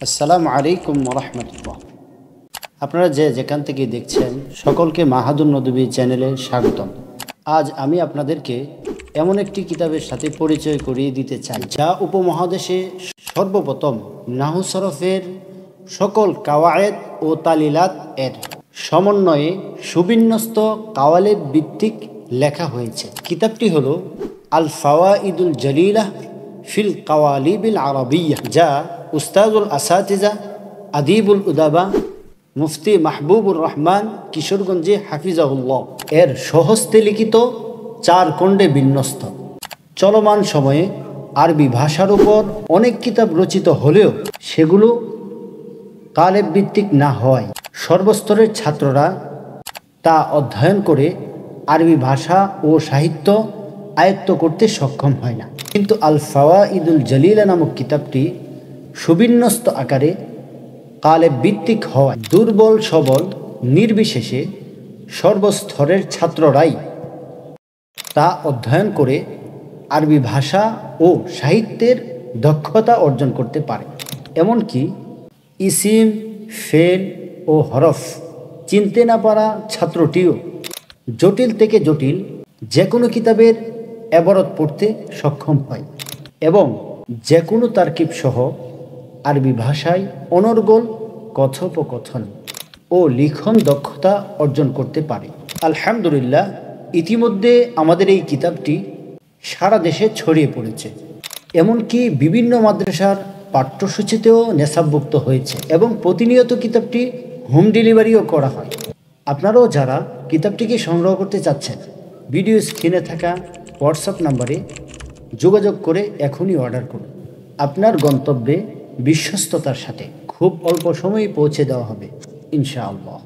আসসালামু আলাইকুম ওয়া রাহমাতুল্লাহ। আপনারা যেখান থেকে দেখছেন সকলকে মাহাদুন নদবী চ্যানেলে স্বাগতম। আজ আমি আপনাদেরকে এমন একটি কিতাবের সাথে পরিচয় করিয়ে দিতে চাই যা উপমহাদেশে সর্বপ্রথম নাহু সরফের সকল কাওয়ায়েদ ও তালিলাত এর সমন্বয়ে সুবিন্যস্ত কাওয়ালেব ভিত্তিক লেখা হয়েছে। কিতাবটি হলো আল ফাওয়াইদুল জলিলাহ ফিল কাওয়ালিবিল আরবিয়্যাহ, যা উস্তাদুল আসাতিজা আদিবুল উদাবা মুফতি মাহবুবুর রহমান কিশোরগঞ্জে হাফিজাহুল্লাহ এর স্বহস্তে লিখিত 4 খণ্ডে বিন্যস্ত। চলমান সময়ে আরবি ভাষার উপর অনেক কিতাব রচিত হলেও সেগুলো কালেব ভিত্তিক না হওয়ায় সর্বস্তরের ছাত্ররা তা অধ্যয়ন করে আরবি ভাষা ও সাহিত্য আয়ত্ত করতে সক্ষম হয় না। কিন্তু আল ফাওয়াইদুল জলিলা নামক কিতাবটি সুবিন্যস্ত আকারে কালেব ভিত্তিক হওয়ায় দুর্বল সবল নির্বিশেষে সর্বস্তরের ছাত্ররাই তা অধ্যয়ন করে আরবি ভাষা ও সাহিত্যের দক্ষতা অর্জন করতে পারে। এমনকি ইসিম, ফেল ও হরফ চিনতে না পারা ছাত্রটিও জটিল থেকে জটিল যে কোনো কিতাবের এবারত পড়তে সক্ষম হয় এবং যে কোনো তারকিব সহ আরবি ভাষায় অনর্গল কথোপকথন ও লিখন দক্ষতা অর্জন করতে পারে। আলহামদুলিল্লাহ, ইতিমধ্যে আমাদের এই কিতাবটি সারা দেশে ছড়িয়ে পড়েছে, এমনকি বিভিন্ন মাদ্রাসার পাঠ্যসূচিতেও নেশাবভুক্ত হয়েছে এবং প্রতিনিয়ত কিতাবটি হোম ডেলিভারিও করা হয়। আপনারাও যারা কিতাবটিকে সংগ্রহ করতে চাচ্ছেন, ভিডিও স্ক্রিনে থাকা হোয়াটসঅ্যাপ নাম্বারে যোগাযোগ করে এখনই অর্ডার করুন। আপনার গন্তব্যে বিশ্বস্ততার সাথে খুব অল্প সময়ে পৌঁছে দেওয়া হবে ইনশাআল্লাহ।